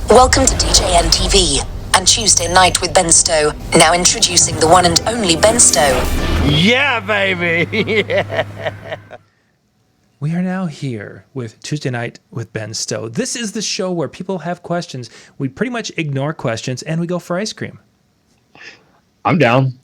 Welcome to DJN TV and Tuesday Night with Ben Stowe. Now introducing the one and only Ben Stowe. Yeah, baby! Yeah. We are now here with Tuesday Night with Ben Stowe. This is the show where people have questions. We pretty much ignore questions and we go for ice cream. I'm down.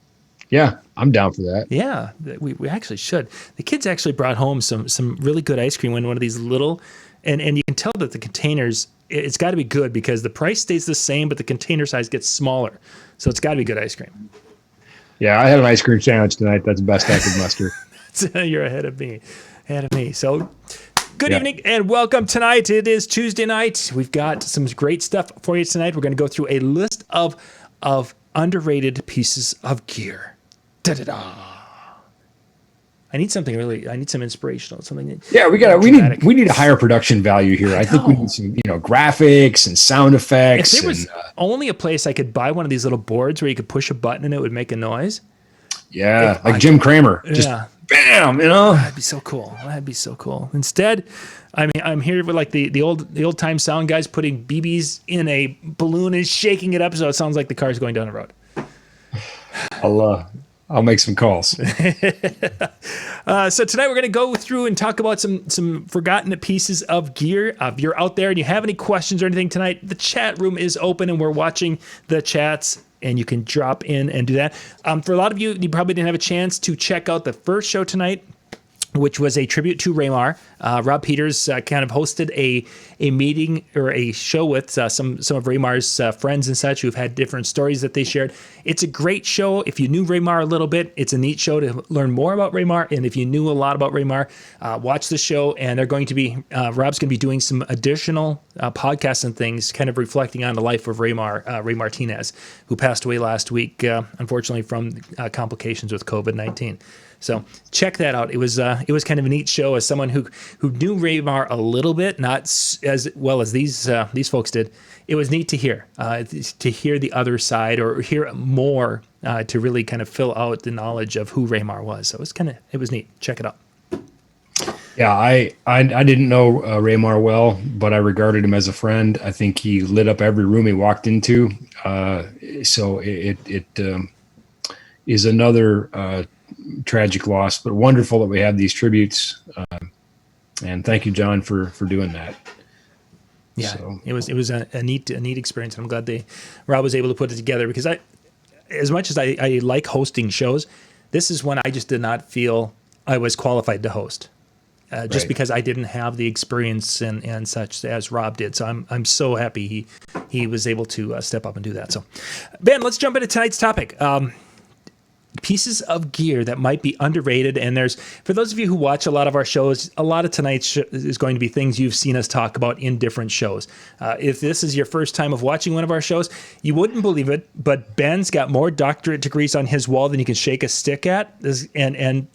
Yeah, I'm down for that. Yeah, we actually should. The kids actually brought home some really good ice cream in one of these little, and you can tell that the containers, it's got to be good because the price stays the same, but the container size gets smaller. So it's got to be good ice cream. Yeah, I had an ice cream sandwich tonight. That's the best I could muster. You're ahead of me. So good evening and welcome tonight. It is Tuesday night. We've got some great stuff for you tonight. We're going to go through a list of underrated pieces of gear. Da-da-da. I need some inspirational, something. Yeah, we need a higher production value here. I think we need some, graphics and sound effects. If there was only a place I could buy one of these little boards where you could push a button and it would make a noise. Yeah, like Jim Cramer. Just bam, That'd be so cool. Instead, I'm here with like the old time sound guys putting BBs in a balloon and shaking it up so it sounds like the car's going down the road. I'll make some calls. So tonight we're going to go through and talk about some forgotten pieces of gear. If you're out there and you have any questions or anything tonight, the chat room is open and we're watching the chats and you can drop in and do that. For a lot of you probably didn't have a chance to check out the first show tonight, which was a tribute to Raymar. Rob Peters kind of hosted a meeting or a show with some of Raymar's friends and such who've had different stories that they shared. It's a great show. If you knew Raymar a little bit, it's a neat show to learn more about Raymar. And if you knew a lot about Raymar, watch the show. And they're going to be, Rob's going to be doing some additional podcasts and things kind of reflecting on the life of Raymar, Ray Martinez, who passed away last week, unfortunately, from complications with COVID-19. So check that out. It was kind of a neat show as someone who knew Raymar a little bit, not as well as these folks did. It was neat to hear the other side or hear more to really kind of fill out the knowledge of who Raymar was. So it was neat. Check it out. Yeah, I didn't know Raymar well, but I regarded him as a friend. I think he lit up every room he walked into. So it is another tragic loss, but wonderful that we have these tributes. And thank you, John, for doing that. Yeah, so. It was a neat experience. I'm glad Rob was able to put it together because as much as I like hosting shows, this is one I just did not feel I was qualified to host. Just because I didn't have the experience and such as Rob did. So I'm so happy he was able to step up and do that. So Ben, let's jump into tonight's topic. Pieces of gear that might be underrated. And for those of you who watch a lot of our shows, a lot of tonight's is going to be things you've seen us talk about in different shows. If this is your first time of watching one of our shows, you wouldn't believe it, but Ben's got more doctorate degrees on his wall than you can shake a stick at. And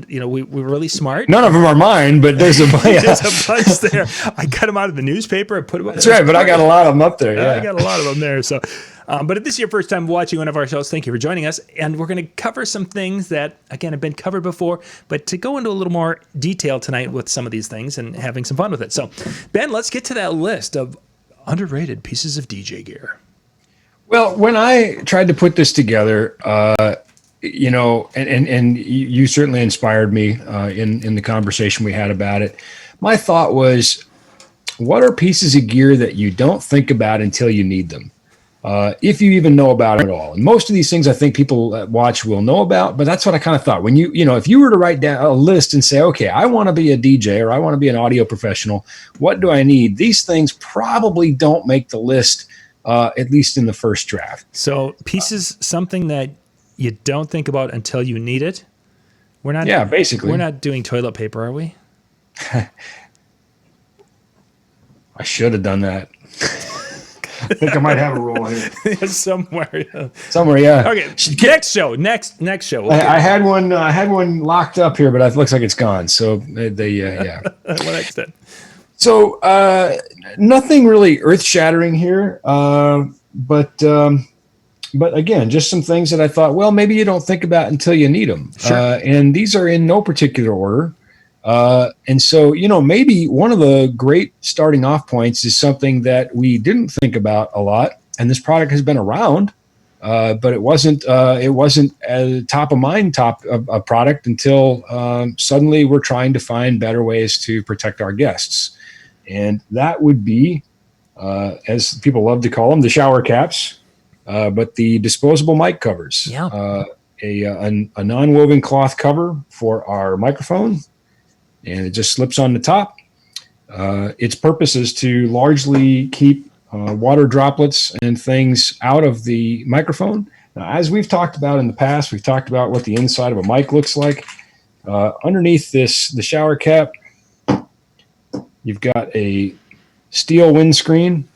we're really smart. None of them are mine, but there's a bunch. There's a bunch there. I cut them out of the newspaper. I put them up. That's right, but I got a lot of them up there. Yeah, I got a lot of them there. So, but if this is your first time watching one of our shows, thank you for joining us. And we're going to cover some things that, again, have been covered before, but to go into a little more detail tonight with some of these things and having some fun with it. So, Ben, let's get to that list of Underrated pieces of DJ gear. Well, when I tried to put this together, and you certainly inspired me in the conversation we had about it. My thought was, what are pieces of gear that you don't think about until you need them? If you even know about it at all. And most of these things I think people that watch will know about, but that's what I kind of thought. When if you were to write down a list and say, okay, I want to be a DJ or I want to be an audio professional, what do I need? These things probably don't make the list, at least in the first draft. So pieces, something that you don't think about until you need it. Basically. We're not doing toilet paper, are we? I should have done that. I think I might have a roll here. Somewhere. Somewhere, yeah. Okay. Next show. Next show. Okay. I had one. I had one locked up here, but it looks like it's gone. So yeah. What next then? So nothing really earth-shattering here, but again, just some things that I thought, well, maybe you don't think about until you need them. Sure. And these are in no particular order. And so, maybe one of the great starting off points is something that we didn't think about a lot. And this product has been around, but it wasn't a top of mind product until suddenly we're trying to find better ways to protect our guests. And that would be, as people love to call them, the shower caps, but the disposable mic covers. Yeah. A non-woven cloth cover for our microphone. And it just slips on the top. Its purpose is to largely keep water droplets and things out of the microphone. Now, as we've talked about in the past, we've talked about what the inside of a mic looks like. Underneath the shower cap, you've got a steel windscreen.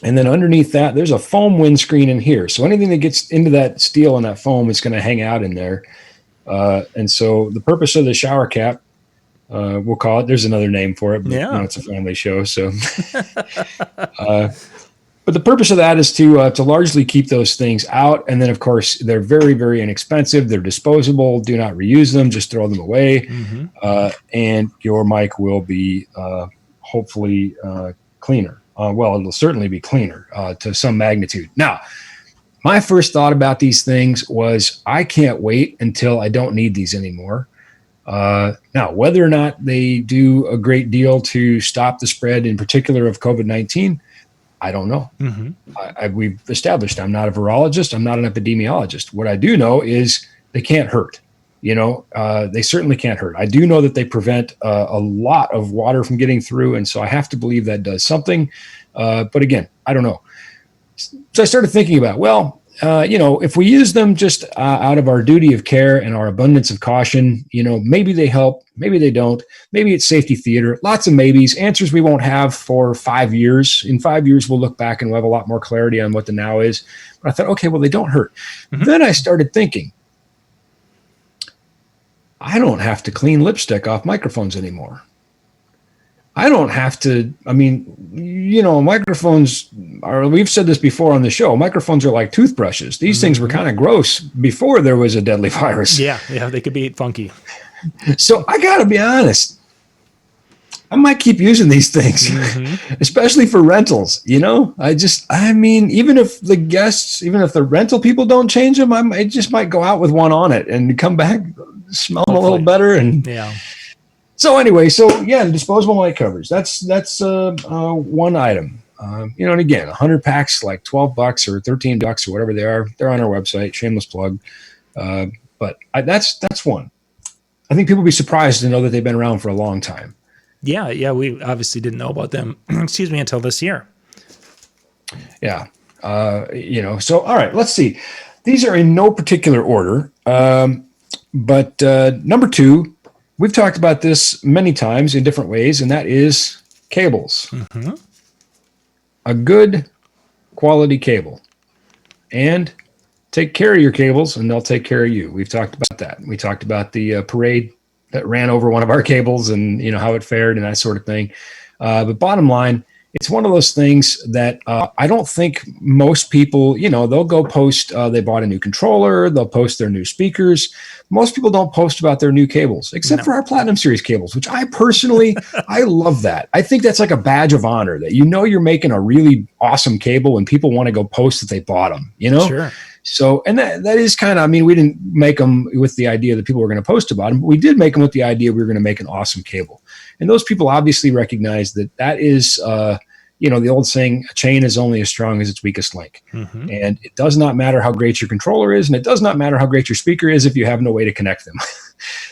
And then underneath that, there's a foam windscreen in here. So anything that gets into that steel and that foam is going to hang out in there. And so the purpose of the shower cap, we'll call it, there's another name for it, but it's a family show. So, but the purpose of that is to largely keep those things out. And then of course they're very, very inexpensive. They're disposable. Do not reuse them. Just throw them away. Mm-hmm. And your mic will be, hopefully, cleaner. Well, it'll certainly be cleaner, to some magnitude. Now, my first thought about these things was, I can't wait until I don't need these anymore. Now, whether or not they do a great deal to stop the spread, in particular of COVID-19, I don't know. Mm-hmm. We've established I'm not a virologist. I'm not an epidemiologist. What I do know is they can't hurt. They certainly can't hurt. I do know that they prevent a lot of water from getting through, and so I have to believe that does something. But again, I don't know. So I started thinking about, if we use them just out of our duty of care and our abundance of caution, maybe they help, maybe they don't, maybe it's safety theater, lots of maybes, answers we won't have for 5 years. In 5 years, we'll look back and we'll have a lot more clarity on what the now is. But I thought, okay, well, they don't hurt. Mm-hmm. Then I started thinking, I don't have to clean lipstick off microphones anymore. I don't have to, microphones are, we've said this before on the show, microphones are like toothbrushes. These mm-hmm. things were kind of gross before there was a deadly virus. Yeah, they could be funky. So I got to be honest, I might keep using these things, mm-hmm. especially for rentals. Even if the rental people don't change them, I just might go out with one on it and come back smelling a little better. And yeah. So anyway, the disposable mic covers. That's one item. And again, 100 packs, like $12 or $13 or whatever they are. They're on our website. Shameless plug. But that's one. I think people will be surprised to know that they've been around for a long time. Yeah. We obviously didn't know about them. Until this year. Yeah. So all right. Let's see. These are in no particular order. But number 2. We've talked about this many times in different ways, and that is cables. Mm-hmm. A good quality cable. And take care of your cables, and they'll take care of you. We've talked about that. We talked about the parade that ran over one of our cables and how it fared and that sort of thing. But bottom line, it's one of those things that I don't think most people, they'll go post, they bought a new controller, they'll post their new speakers. Most people don't post about their new cables, except for our Platinum Series cables, which I personally, I love that. I think that's like a badge of honor that you're making a really awesome cable and people want to go post that they bought them, Sure. So, and that is kind of, we didn't make them with the idea that people were going to post about them, but we did make them with the idea we were going to make an awesome cable. And those people obviously recognize that is, the old saying, a chain is only as strong as its weakest link. Mm-hmm. And it does not matter how great your controller is, and it does not matter how great your speaker is if you have no way to connect them.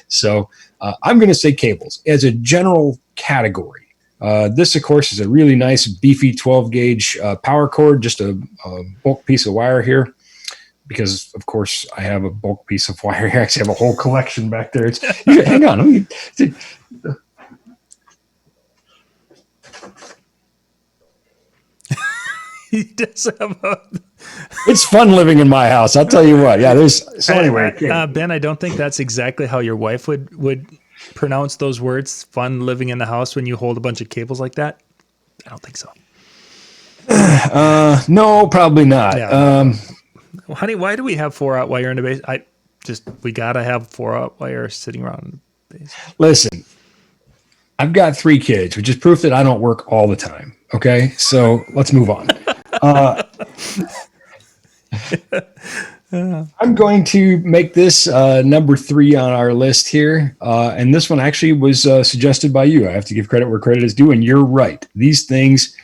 So I'm going to say cables as a general category. This, of course, is a really nice, beefy 12-gauge power cord, just a bulk piece of wire here. Because, of course, I have a bulk piece of wire here. I actually have a whole collection back there. Hang on. He does have It's fun living in my house. I'll tell you what. Yeah, anyway. Ben, I don't think that's exactly how your wife would pronounce those words. Fun living in the house when you hold a bunch of cables like that. I don't think so. No, probably not. Yeah. Honey, why do we have 4-aught wire in the base? We gotta have 4-aught wire sitting around the base. Listen, I've got 3 kids, which is proof that I don't work all the time. Okay, so let's move on. I'm going to make this number 3 on our list here, and this one actually was suggested by you. I have to give credit where credit is due, and you're right. These things,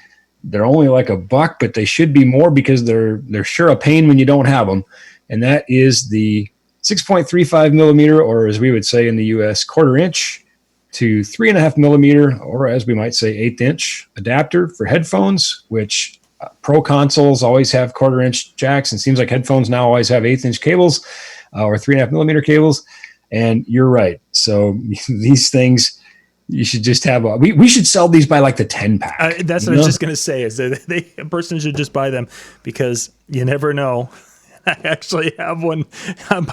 they're only like $1, but they should be more because they're sure a pain when you don't have them. And that is the 6.35 millimeter, or as we would say in the US, 1/4 inch to 3.5 millimeter, or as we might say, 1/8 inch adapter for headphones, which pro consoles always have 1/4 inch jacks, and it seems like headphones now always have 1/8 inch cables or 3.5 millimeter cables. And you're right. So these things, you should just have we should sell these by like the 10-pack. That's what I was just going to say, is that a person should just buy them, because you never know. I actually have one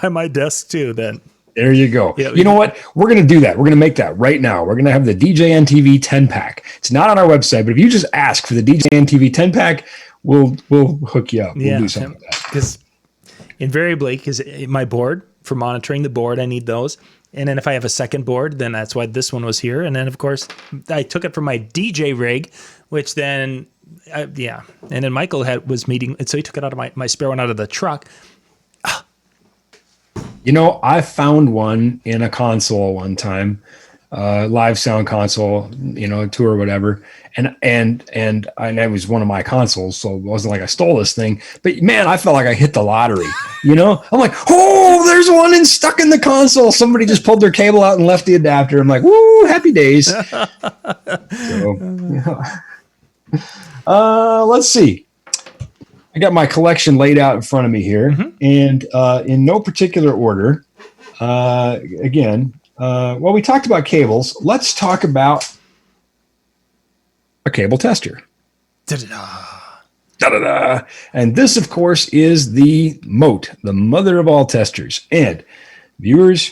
by my desk too. Then there you go. Yeah, you know what? We're going to do that. We're going to make that right now. We're going to have the DJN TV 10-pack. It's not on our website, but if you just ask for the DJN TV 10-pack, we'll hook you up. We'll do something like that. Because invariably, because my board, for monitoring the board, I need those. And then if I have a second board, then that's why this one was here. And then, of course, I took it from my DJ rig, which then, And then Michael was meeting, and so he took it out of my spare one out of the truck. I found one in a console one time, live sound console, tour or whatever. And it was one of my consoles, so it wasn't like I stole this thing. But man, I felt like I hit the lottery. I'm like, oh, there's one stuck in the console. Somebody just pulled their cable out and left the adapter. I'm like, woo, happy days. Let's see. I got my collection laid out in front of me here, and in no particular order. We talked about cables. Let's talk about a cable tester. Da-da-da. And this, of course, is the Mote, the mother of all testers. And viewers,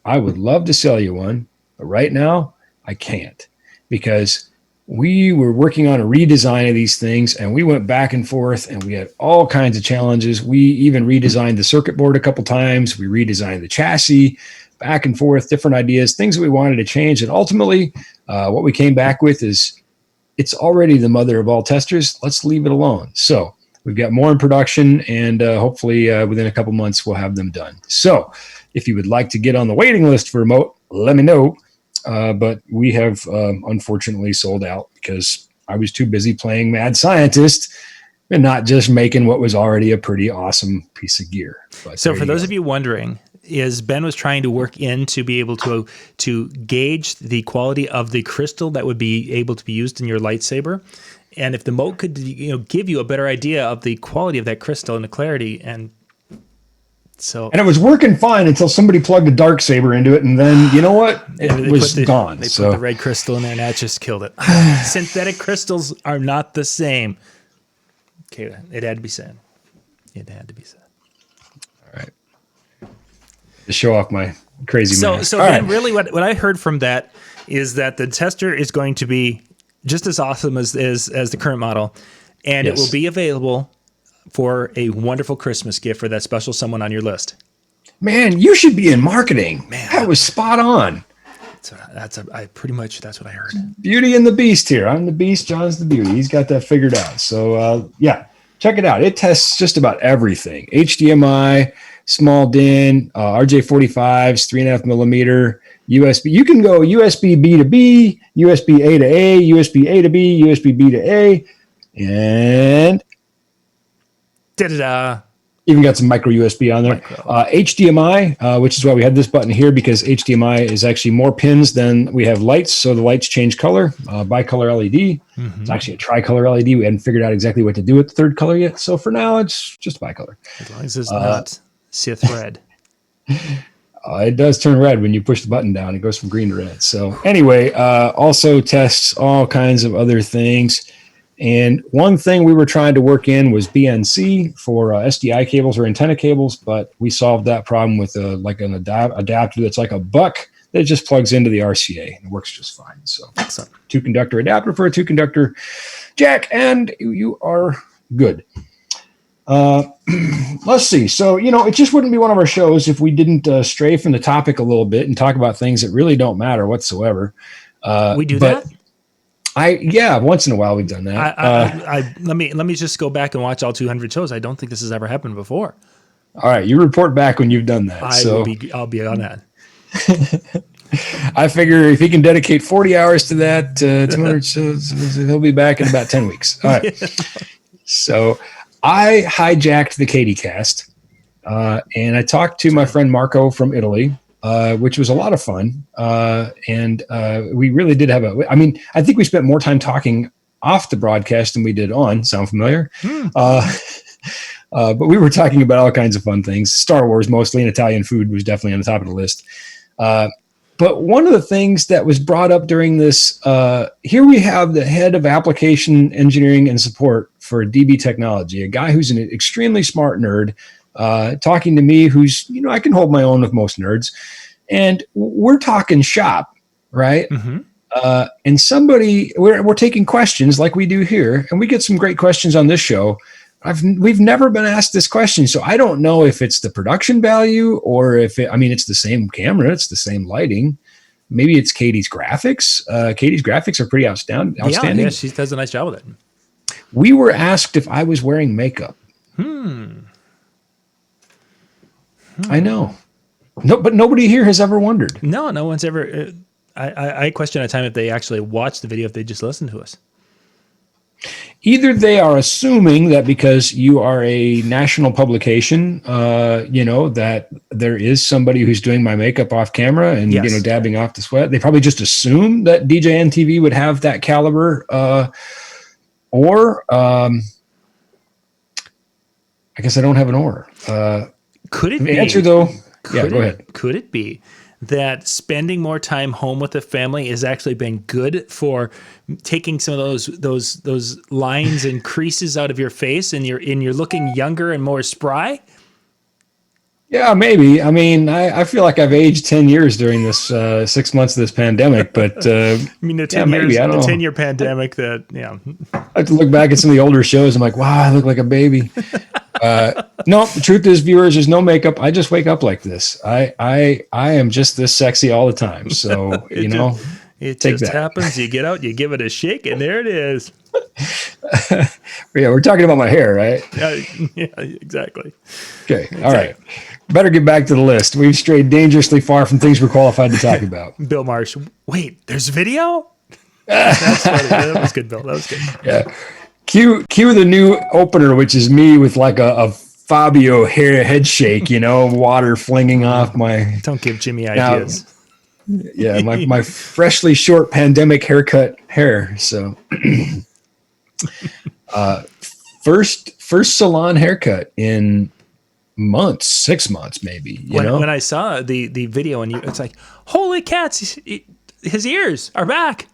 I would love to sell you one, but right now I can't, because we were working on a redesign of these things, and we went back and forth, and we had all kinds of challenges. We even redesigned the circuit board a couple times. We redesigned the chassis, back and forth, different ideas, things that we wanted to change. And ultimately, what we came back with is, it's already the mother of all testers. Let's leave it alone. So we've got more in production, and hopefully within a couple months, we'll have them done. So if you would like to get on the waiting list for Mote, let me know. But we have unfortunately sold out because I was too busy playing Mad Scientist and not just making what was already a pretty awesome piece of gear. But so for those of you wondering, is Ben was trying to work in to be able to gauge the quality of the crystal that would be able to be used in your lightsaber. And if the Mote could give you a better idea of the quality of that crystal and the clarity. And it was working fine until somebody plugged a dark saber into it, and then you know what? It was gone. They put the red crystal in there, and that just killed it. Synthetic crystals are not the same. Okay, it had to be said. It had to be said. All right. To show off my crazy mask. So then really what I heard from that is that the tester is going to be just as awesome as the current model, and Yes. it will be available for a wonderful Christmas gift for that special someone on your list. Man, you should be in marketing. Man, that was spot on. That's what I heard. Beauty and the Beast here. I'm the Beast. John's the Beauty. He's got that figured out. So yeah, check it out. It tests just about everything: HDMI, small DIN, RJ45s, 3.5 millimeter, USB. You can go USB B to B, USB A to A, USB A to B, USB B to A, and Da-da-da. even got some micro USB on there. HDMI, which is why we had this button here, because HDMI is actually more pins than we have lights. So the lights change color, bicolor LED. It's actually a tricolor LED. We hadn't figured out exactly what to do with the third color yet. So for now, it's just bicolor. As long as it's not Sith red. It does turn red when you push the button down. It goes from green to red. So anyway, also tests all kinds of other things. And one thing we were trying to work in was BNC for SDI cables or antenna cables, but we solved that problem with like an adapter that's like a buck that just plugs into the RCA and it works just fine. So Excellent. 2-conductor adapter for a 2-conductor jack, and you are good. Let's see. So, it just wouldn't be one of our shows if we didn't stray from the topic a little bit and talk about things that really don't matter whatsoever. We do that? Once in a while we've done that. Let me just go back and watch all 200 shows. I don't think this has ever happened before. All right, you report back when you've done that. I'll be on that. I figure if he can dedicate 40 hours to that, 200 shows, he'll be back in about 10 weeks. All right. So I hijacked the Katie cast, and I talked to my friend Marco from Italy. Which was a lot of fun. And we really did have I think we spent more time talking off the broadcast than we did on. Sound familiar? But we were talking about all kinds of fun things. Star Wars mostly, and Italian food was definitely on the top of the list. But one of the things that was brought up during this, here we have the head of application engineering and support for DB Technology, a guy who's an extremely smart nerd, talking to me who's, I can hold my own with most nerds. And we're talking shop, right? Mm-hmm. And we're taking questions like we do here, and we get some great questions on this show. We've never been asked this question, so I don't know if it's the production value or if it's the same camera, it's the same lighting. Maybe it's Katie's graphics. Katie's graphics are pretty outstanding. Yeah, she does a nice job with it. We were asked if I was wearing makeup. I know. No, but nobody here has ever wondered. No one's ever. I question at a time if they actually watch the video, if they just listen to us. Either they are assuming that because you are a national publication, that there is somebody who's doing my makeup off camera and, Yes. dabbing off the sweat. They probably just assume that DJN TV would have that caliber. Or I guess I don't have an or. Could it the be? answer, though, go ahead. Could it be that spending more time home with the family has actually been good for taking some of those lines and creases out of your face, and you're looking younger and more spry? Yeah, maybe. I mean, I feel like I've aged 10 years during this 6 months of this pandemic, but The 10-year pandemic that, I have to look back at some of the older shows. I'm like, wow, I look like a baby. No, the truth is, viewers, there's no makeup. I just wake up like this. I am just this sexy all the time. So, it take just that. happens. You get out, you give it a shake, and there it is. Yeah, we're talking about my hair, right? Yeah, exactly. Okay. All right. Better get back to the list. We've strayed dangerously far from things we're qualified to talk about. Bill Marsh. Wait, there's video? That's funny. That was good, Bill. That was good. Yeah. Cue the new opener, which is me with like a Fabio head shake, water flinging off my. Don't give Jimmy ideas. Yeah, my freshly short pandemic hair. So, first salon haircut in months, 6 months maybe. When I saw the video and it's like, holy cats, his ears are back.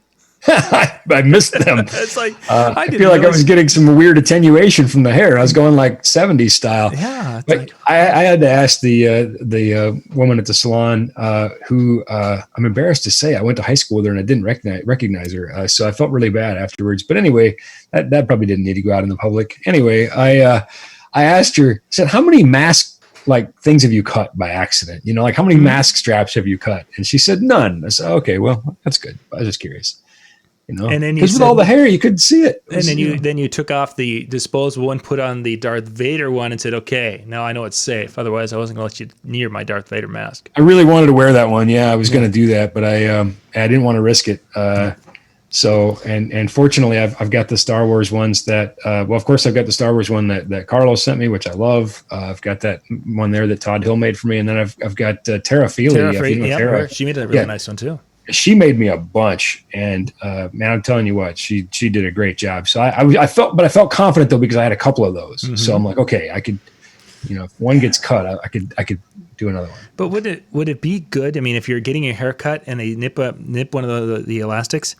I missed them. It's like I feel like I was getting some weird attenuation from the hair. I was going like 70s style. Yeah, but like, I had to ask the woman at the salon who I'm embarrassed to say I went to high school with her and I didn't recognize her. So I felt really bad afterwards. But anyway, that probably didn't need to go out in the public. Anyway, I asked her, I said, how many mask like things have you cut by accident? You know, like how many mask straps have you cut? And she said, none. I said, okay, well, that's good. I was just curious. You know, and then because with all the hair, you couldn't see it. And then you took off the disposable and put on the Darth Vader one and said, okay, now I know it's safe. Otherwise, I wasn't going to let you near my Darth Vader mask. I really wanted to wear that one. Yeah, I was going to do that, but I didn't want to risk it. So, and fortunately, I've got the Star Wars ones that, well, of course, I've got the Star Wars one that Carlos sent me, which I love. I've got that one there that Todd Hill made for me. And then I've got Tara Feely. Tara, she made a really nice one too. She made me a bunch, and man, I'm telling you what, she did a great job. So I felt confident though because I had a couple of those. Mm-hmm. So I'm like, okay, I could, you know, if one gets cut, I could do another one. But would it be good? I mean, if you're getting your hair cut and they nip one of the elastics,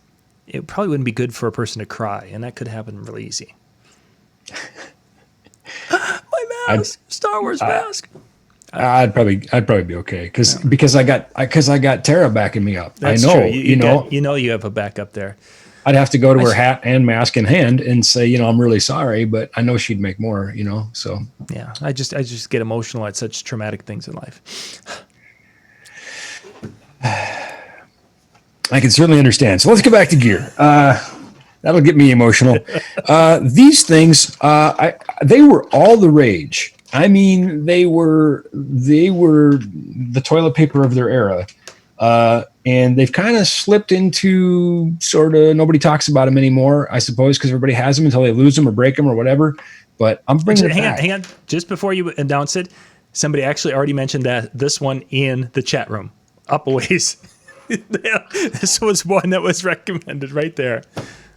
it probably wouldn't be good for a person to cry, and that could happen really easy. My mask, Star Wars mask. I'd probably be okay because I got Tara backing me up. That's I know, true. You know you have a backup there. I'd have to go to her hat and mask in hand and say, you know, I'm really sorry, but I know she'd make more, you know. So yeah, I just get emotional at such traumatic things in life. I can certainly understand. So let's get back to gear. That'll get me emotional. These things, they were all the rage. I mean, they were the toilet paper of their era, and they've kind of slipped into sort of nobody talks about them anymore, I suppose, because everybody has them until they lose them or break them or whatever. But I'm bringing it back. Hang on, just before you announce it, somebody actually already mentioned this one in the chat room, up a ways. This was one that was recommended right there.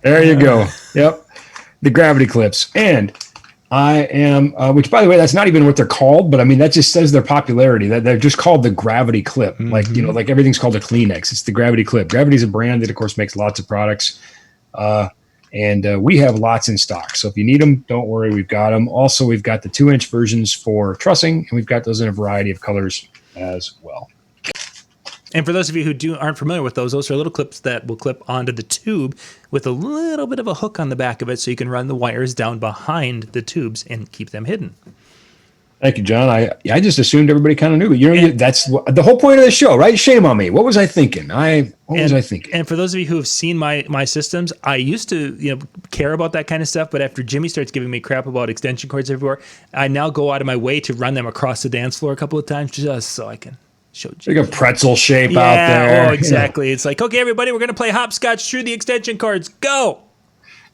There you go. Yep, the gravity clips. And I am, which by the way, that's not even what they're called, but I mean, that just says their popularity. That they're just called the gravity clip. Mm-hmm. Like, you know, like everything's called a Kleenex. It's the gravity clip. Gravity is a brand that, of course, makes lots of products. And we have lots in stock. So if you need them, don't worry, we've got them. Also, we've got the 2-inch versions for trussing, and we've got those in a variety of colors as well. And for those of you who aren't familiar with those are little clips that will clip onto the tube with a little bit of a hook on the back of it so you can run the wires down behind the tubes and keep them hidden. Thank you, John. I just assumed everybody kind of knew, but you know, that's the whole point of the show, right? Shame on me. What was I thinking? What was I thinking? And for those of you who have seen my systems, I used to, you know, care about that kind of stuff, but after Jimmy starts giving me crap about extension cords everywhere, I now go out of my way to run them across the dance floor a couple of times just so I can show you. Like a pretzel shape out there. Oh, exactly. Yeah. It's like, okay, everybody, we're going to play hopscotch through the extension cords. Go.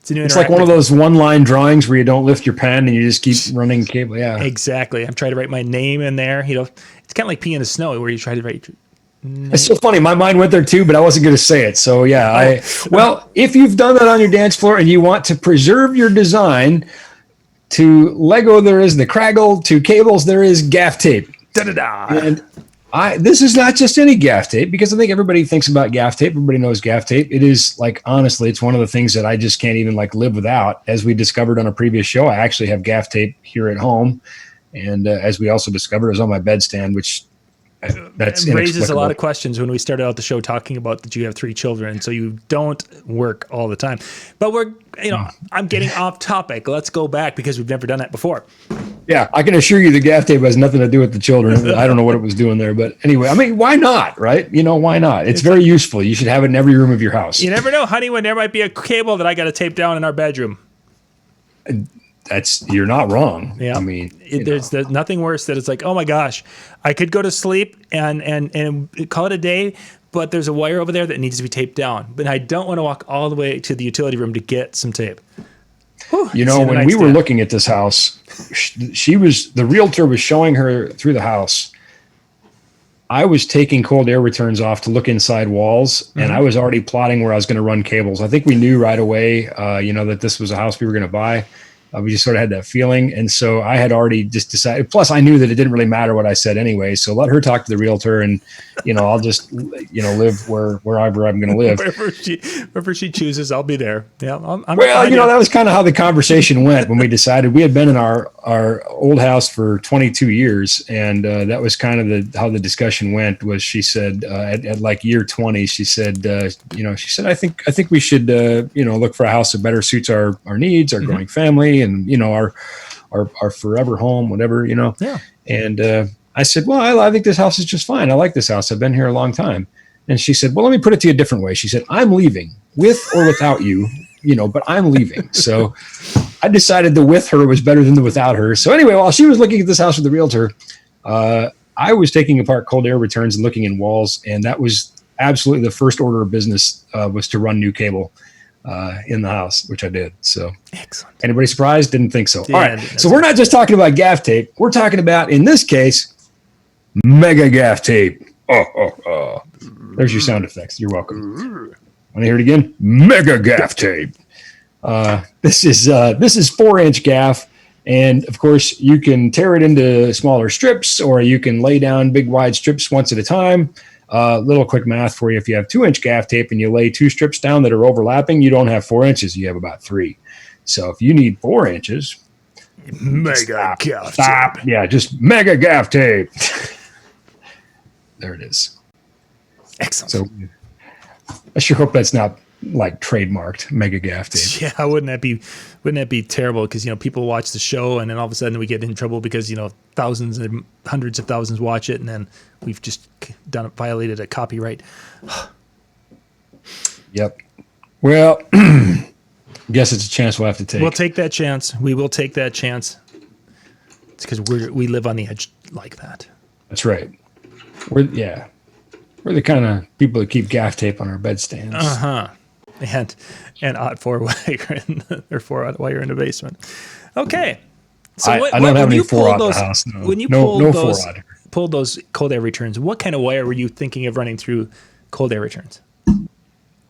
It's like one of those one-line drawings where you don't lift your pen and you just keep running cable. Yeah, exactly. I'm trying to write my name in there. You know, it's kind of like peeing in the snow where you try to write. It's so funny. My mind went there too, but I wasn't going to say it. So yeah, well, if you've done that on your dance floor and you want to preserve your design, to Lego there is the Craggle, to cables there is gaff tape. And this is not just any gaff tape, because I think everybody thinks about gaff tape. Everybody knows gaff tape. It is, like, honestly, it's one of the things that I just can't even like live without. As we discovered on a previous show, I actually have gaff tape here at home. And as we also discovered, it was on my bedstand, which that's raises a lot of questions when we started out the show talking about that you have 3 children, so you don't work all the time. But I'm getting off topic. Let's go back because we've never done that before. Yeah, I can assure you the gaff tape has nothing to do with the children. I don't know what it was doing there, but anyway, I mean, why not, right? You know, why not? It's very useful. You should have it in every room of your house. You never know, honey, when there might be a cable that I got to tape down in our bedroom. You're not wrong. Yeah. I mean, there's nothing worse that it's like, oh my gosh, I could go to sleep and call it a day, but there's a wire over there that needs to be taped down. But I don't want to walk all the way to the utility room to get some tape. Whew, you know, when we were looking at this house, the realtor was showing her through the house. I was taking cold air returns off to look inside walls, and I was already plotting where I was going to run cables. I think we knew right away, that this was a house we were going to buy. We just sort of had that feeling. And so I had already just decided, plus I knew that it didn't really matter what I said anyway. So let her talk to the realtor and, I'll just, live wherever I'm going to live. Wherever she chooses, I'll be there. Yeah. That was kind of how the conversation went when we decided. We had been in our old house for 22 years. And that was kind of how the discussion went. Was she said at like year 20, she said, I think we should, look for a house that better suits our needs, our growing family, and our forever home, whatever. Yeah. And I said, well, I think this house is just fine. I like this house. I've been here a long time. And she said, well, let me put it to you a different way. She said, I'm leaving with or without you, but I'm leaving. So I decided the with her was better than the without her. So anyway, while she was looking at this house with the realtor, I was taking apart cold air returns and looking in walls. And that was absolutely the first order of business, was to run new cable in the house, which I did. So excellent. Anybody surprised? Didn't think so. Yeah, all right. So we're not just talking about gaff tape. We're talking about, in this case, mega gaff tape. Oh. There's your sound effects. You're welcome. Want to hear it again? Mega gaff tape. This is 4-inch gaff. And of course you can tear it into smaller strips, or you can lay down big wide strips once at a time. Little quick math for you. If you have 2-inch gaff tape and you lay 2 strips down that are overlapping, you don't have 4 inches. You have about 3. So if you need 4 inches, mega gaff tape. Yeah, just mega gaff tape. There it is. Excellent. So I sure hope that's not like trademarked, mega gaff tape. Yeah, wouldn't that be terrible? Because people watch the show and then all of a sudden we get in trouble because thousands and hundreds of thousands watch it, and then we've just violated a copyright. Yep. Well, guess it's a chance we'll have to take. We'll take that chance. We will take that chance. It's because we live on the edge like that. That's right. We're the kind of people that keep gaff tape on our bedstands. And odd 4-wire or 4-wire in the basement. Okay. So I don't have any 4-aught in the house. No. When you pulled those cold air returns, what kind of wire were you thinking of running through cold air returns?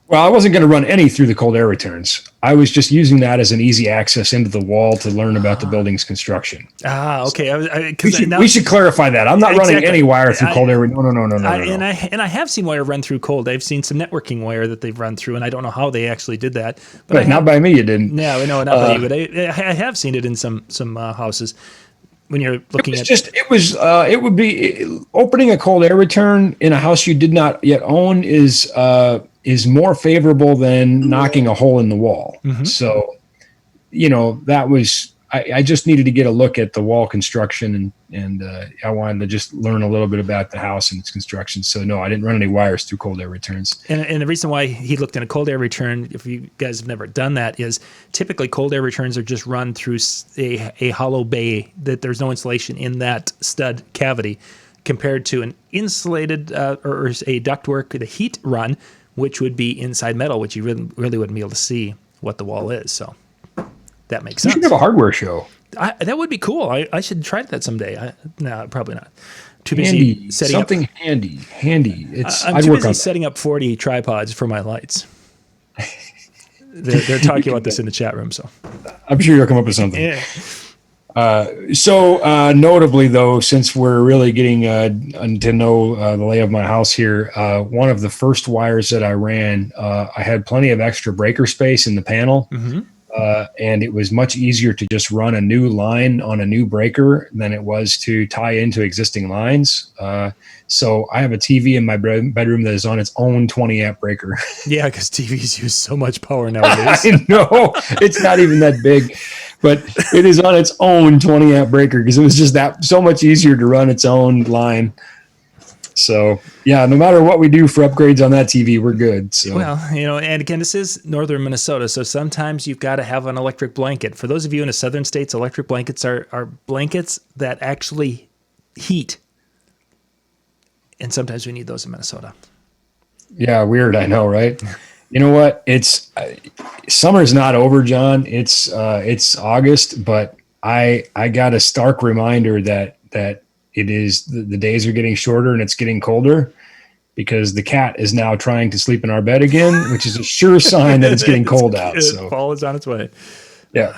Well, I wasn't going to run any through the cold air returns. I was just using that as an easy access into the wall to learn about the building's construction. Okay. We should clarify that. I'm not running any wire through cold air. No. And I have seen wire run through cold. I've seen some networking wire that they've run through, and I don't know how they actually did that. But not by me, you didn't. No, not by you. But I have seen it in some houses. When you're looking it would be opening a cold air return in a house you did not yet own is more favorable than knocking a hole in the wall. Mm-hmm. So, that was, I just needed to get a look at the wall construction and I wanted to just learn a little bit about the house and its construction. So no, I didn't run any wires through cold air returns. And the reason why he looked in a cold air return, if you guys have never done that, is typically cold air returns are just run through a hollow bay that there's no insulation in that stud cavity, compared to an insulated or a ductwork, the heat run, which would be inside metal, which you really wouldn't be able to see what the wall is. So that makes sense. You should have a hardware show. That would be cool. I should try that someday. No, probably not. Too busy handy, setting something up. Handy. I'm too busy setting up 40 tripods for my lights. They're talking about this in the chat room, so I'm sure you'll come up with something. Yeah. So notably, though, since we're really getting to know the lay of my house here, one of the first wires that I ran, I had plenty of extra breaker space in the panel. Mm-hmm. And it was much easier to just run a new line on a new breaker than it was to tie into existing lines. So I have a TV in my bedroom that is on its own 20 amp breaker. Yeah, because TVs use so much power nowadays. I know. It's not even that big, but it is on its own 20 amp breaker because it was just so much easier to run its own line. So, yeah, no matter what we do for upgrades on that TV, we're good. So. Well, and again, this is northern Minnesota, so sometimes you've got to have an electric blanket. For those of you in the southern states, electric blankets are blankets that actually heat. And sometimes we need those in Minnesota. Yeah, weird, I know, right? You know what? It's summer's not over, John. It's August, but I got a stark reminder that it is the days are getting shorter and it's getting colder because the cat is now trying to sleep in our bed again, which is a sure sign that it's getting cold out. So fall is on its way. Yeah.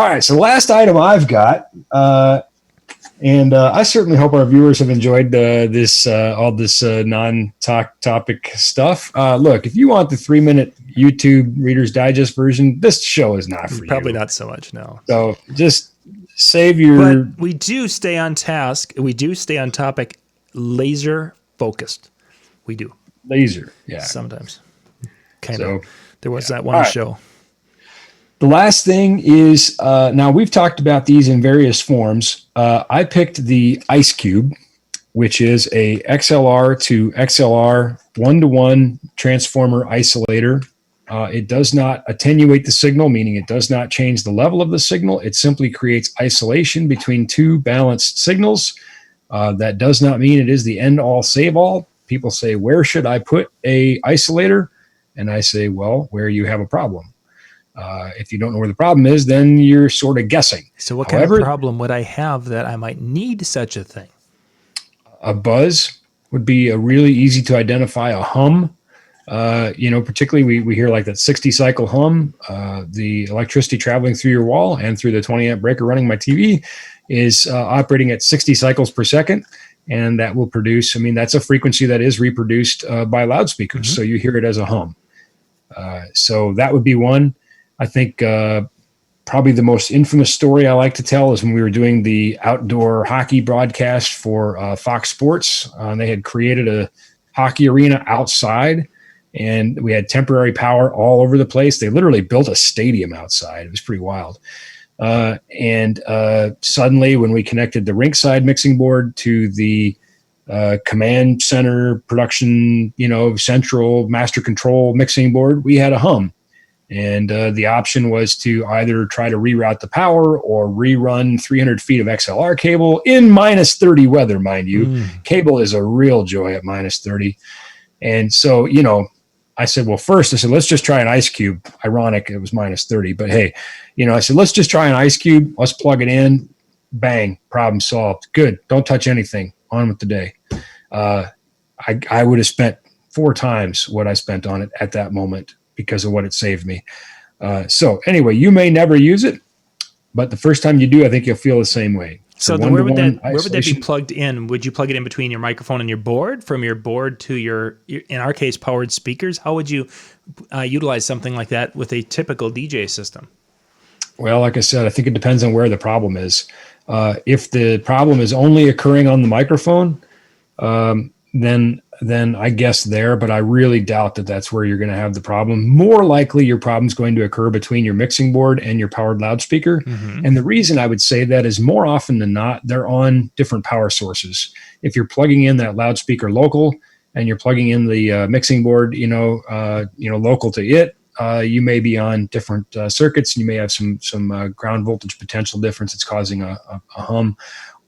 All right. So last item I've got, and I certainly hope our viewers have enjoyed this all this non-topic stuff. Look, if you want the 3-minute YouTube Reader's Digest version, this show is not for you. Probably not so much, no. So just save your. But we do stay on task. We do stay on topic, laser focused. We do. Laser, yeah. Sometimes. Kind of. So, There was that one show. The last thing is, now we've talked about these in various forms. I picked the Ice Cube, which is a XLR to XLR 1-to-1 transformer isolator. It does not attenuate the signal, meaning it does not change the level of the signal. It simply creates isolation between two balanced signals. That does not mean it is the end-all, save-all. People say, where should I put a isolator? And I say, well, where you have a problem. If you don't know where the problem is, then you're sort of guessing. So what kind of problem would I have that I might need such a thing? A buzz would be a really easy to identify. A hum, particularly we hear like that 60 cycle hum. The electricity traveling through your wall and through the 20 amp breaker running my TV is operating at 60 cycles per second. And that will produce, that's a frequency that is reproduced by loudspeakers. Mm-hmm. So you hear it as a hum. So that would be one. I think probably the most infamous story I like to tell is when we were doing the outdoor hockey broadcast for Fox Sports. They had created a hockey arena outside, and we had temporary power all over the place. They literally built a stadium outside. It was pretty wild. And suddenly when we connected the rinkside mixing board to the command center production, central master control mixing board, we had a hum. And the option was to either try to reroute the power or rerun 300 feet of XLR cable in minus 30 weather, mind you. Cable is a real joy at minus 30. And so, I said, let's just try an ice cube. Ironic, it was minus 30. But hey, I said, let's just try an ice cube. Let's plug it in. Bang, problem solved. Good. Don't touch anything. On with the day. I would have spent 4 times what I spent on it at that moment, because of what it saved me. So anyway, you may never use it, but the first time you do, I think you'll feel the same way. So where would that be plugged in? Would you plug it in between your microphone and your board, from your board to your in our case, powered speakers? How would you utilize something like that with a typical DJ system? Well, like I said, I think it depends on where the problem is. If the problem is only occurring on the microphone, then I guess there, but I really doubt that that's where you're going to have the problem. More likely, your problem's going to occur between your mixing board and your powered loudspeaker. Mm-hmm. And the reason I would say that is more often than not, they're on different power sources. If you're plugging in that loudspeaker local and you're plugging in the mixing board, local to it, you may be on different circuits, and you may have some ground voltage potential difference that's causing a hum,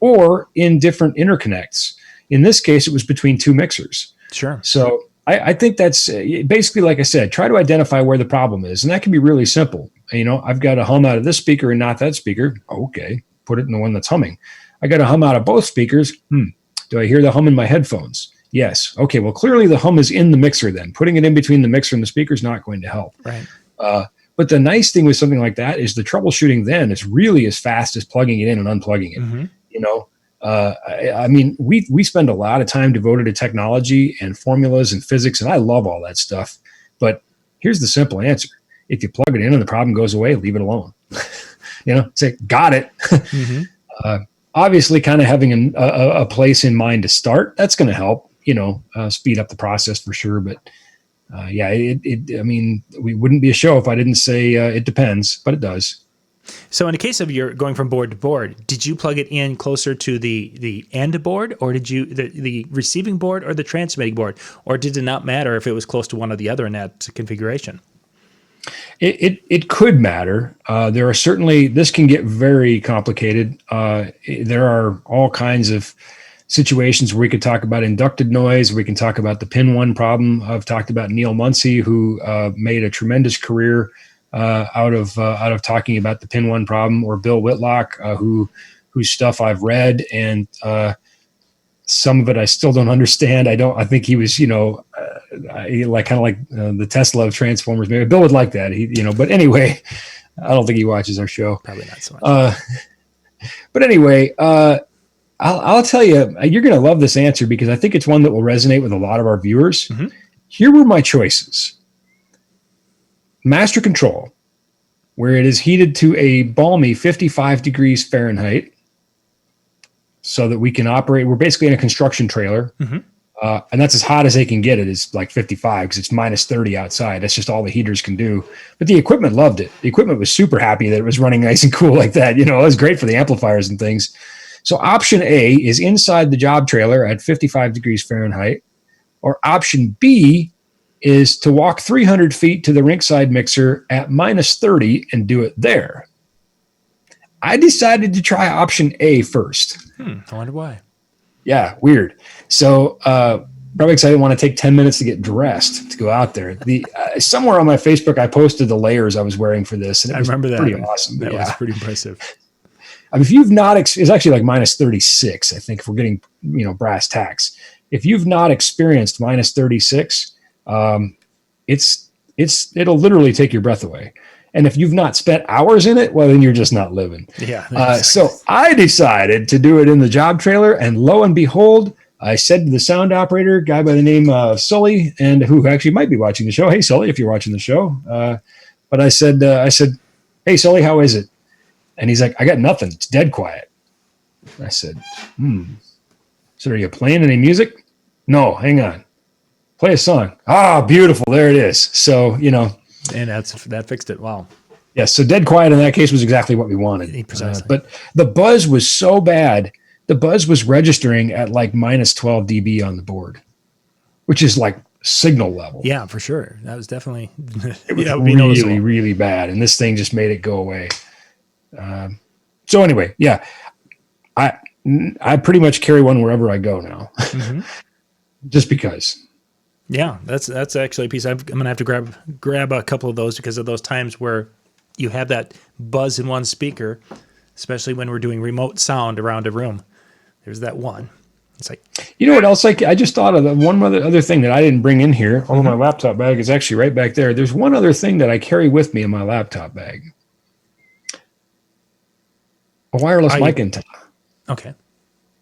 or in different interconnects. In this case, it was between 2 mixers. Sure. So I think that's basically, like I said, try to identify where the problem is. And that can be really simple. I've got a hum out of this speaker and not that speaker. Okay, put it in the one that's humming. I got a hum out of both speakers. Do I hear the hum in my headphones? Yes. Okay, well, clearly the hum is in the mixer then. Putting it in between the mixer and the speaker is not going to help. Right. But the nice thing with something like that is the troubleshooting then is really as fast as plugging it in and unplugging it. Mm-hmm. We spend a lot of time devoted to technology and formulas and physics, and I love all that stuff. But here's the simple answer. If you plug it in and the problem goes away, leave it alone. Say, got it. Mm-hmm. Obviously, kind of having a place in mind to start, that's going to help, speed up the process for sure. But we wouldn't be a show if I didn't say it depends, but it does. So in the case of your going from board to board, did you plug it in closer to the end board, or did you the receiving board or the transmitting board, or did it not matter if it was close to one or the other in that configuration? It could matter. There are certainly, this can get very complicated. There are all kinds of situations where we could talk about inducted noise. We can talk about the pin 1 problem. I've talked about Neil Muncy, who made a tremendous career out of talking about the pin 1 problem, or Bill Whitlock, whose stuff I've read, and some of it I still don't understand. I think he was, the Tesla of transformers. Maybe Bill would like that. But anyway, I don't think he watches our show. Probably not so much. But anyway, I'll tell you, you're going to love this answer because I think it's one that will resonate with a lot of our viewers. Mm-hmm. Here were my choices. Master Control, where it is heated to a balmy 55 degrees Fahrenheit so that we can operate. We're basically in a construction trailer. Mm-hmm. And that's as hot as they can get it, is like 55 because it's minus 30 outside. That's just all the heaters can do. But the equipment loved it. The equipment was super happy that it was running nice and cool like that. You know, it was great for the amplifiers and things. So option A is inside the job trailer at 55 degrees Fahrenheit. Or option B is to walk 300 feet to the rinkside mixer at minus 30 and do it there. I decided to try option A first. I wonder why. Yeah, weird. So probably because I didn't want to take 10 minutes to get dressed to go out there. Somewhere on my Facebook, I posted the layers I was wearing for this. And I remember that. Pretty awesome. That was pretty impressive. I mean, if you've not, it's actually like minus 36, I think, if we're getting, brass tacks. If you've not experienced minus 36, it'll literally take your breath away. And if you've not spent hours in it, well, then you're just not living. Yeah. So I decided to do it in the job trailer, and lo and behold, I said to the sound operator, a guy by the name of Sully, and who actually might be watching the show. Hey, Sully, if you're watching the show. But I said, hey, Sully, how is it? And he's like, I got nothing. It's dead quiet. I said, So are you playing any music? No, hang on. Play a song. Ah, beautiful. There it is. So, And that fixed it. Wow. Yeah, so dead quiet in that case was exactly what we wanted. Precisely. But the buzz was so bad, the buzz was registering at like minus 12 dB on the board, which is like signal level. Yeah, for sure. That was definitely it was really, really bad. And this thing just made it go away. So anyway, yeah, I pretty much carry one wherever I go now, just because. Yeah, that's actually a piece. I'm gonna have to grab a couple of those because of those times where you have that buzz in one speaker, especially when we're doing remote sound around a room. There's that one. It's like, what else? Like I just thought of one other thing that I didn't bring in here. Although my laptop bag is actually right back there. There's one other thing that I carry with me in my laptop bag. A wireless mic antenna. Okay.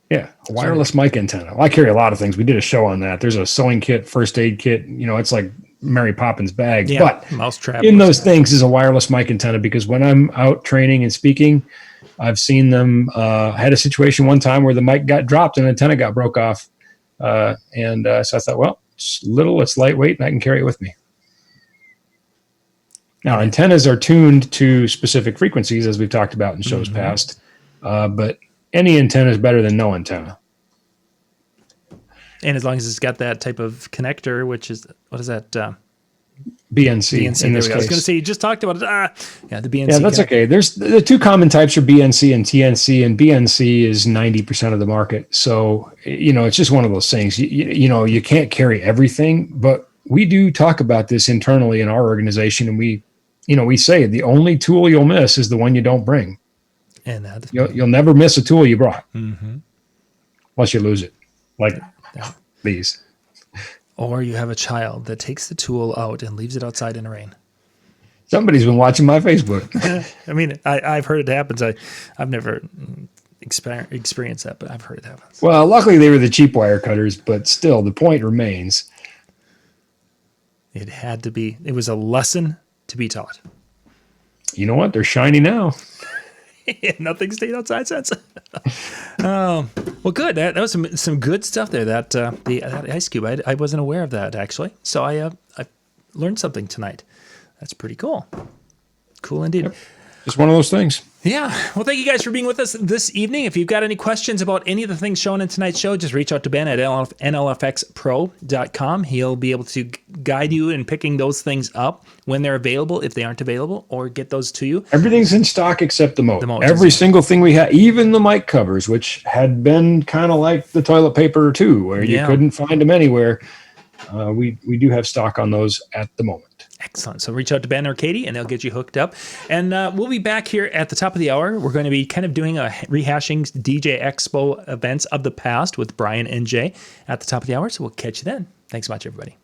Yeah, a wireless mic antenna. Well, I carry a lot of things. We did a show on that. There's a sewing kit, first aid kit. It's like Mary Poppins bag. Yeah, but mousetrap. In those things is a wireless mic antenna because when I'm out training and speaking, I've seen them. I had a situation one time where the mic got dropped and the antenna got broke off. So I thought, well, it's little, it's lightweight, and I can carry it with me. Now, antennas are tuned to specific frequencies, as we've talked about in shows past. But any antenna is better than no antenna. And as long as it's got that type of connector, which is, what is that? BNC in this case. I was going to say, you just talked about it. The BNC. Yeah, that's okay. There's the two common types are BNC and TNC, and BNC is 90% of the market. So, it's just one of those things. You can't carry everything, but we do talk about this internally in our organization, and we say the only tool you'll miss is the one you don't bring. And you'll never miss a tool you brought, unless you lose it, like these. Or you have a child that takes the tool out and leaves it outside in the rain. Somebody's been watching my Facebook. I mean, I've heard it happens. I've never experienced that, but I've heard it happens. Well, luckily they were the cheap wire cutters, but still, the point remains. It had to be. It was a lesson to be taught. You know what? They're shiny now. Nothing stayed outside since. Well, good. That was some good stuff there. That ice cube. I wasn't aware of that actually. So I learned something tonight. That's pretty cool. Cool indeed. Yep. Just one of those things. Yeah. Well, thank you guys for being with us this evening. If you've got any questions about any of the things shown in tonight's show, just reach out to Ben at nlfxpro.com. He'll be able to guide you in picking those things up when they're available, if they aren't available, or get those to you. Everything's in stock except the moat. Every single thing we had, even the mic covers, which had been kind of like the toilet paper too, where you couldn't find them anywhere. We do have stock on those at the moment. Excellent. So reach out to Ben or Katie, and they'll get you hooked up. And we'll be back here at the top of the hour. We're going to be kind of doing a rehashing DJ Expo events of the past with Brian and Jay at the top of the hour. So we'll catch you then. Thanks so much, everybody.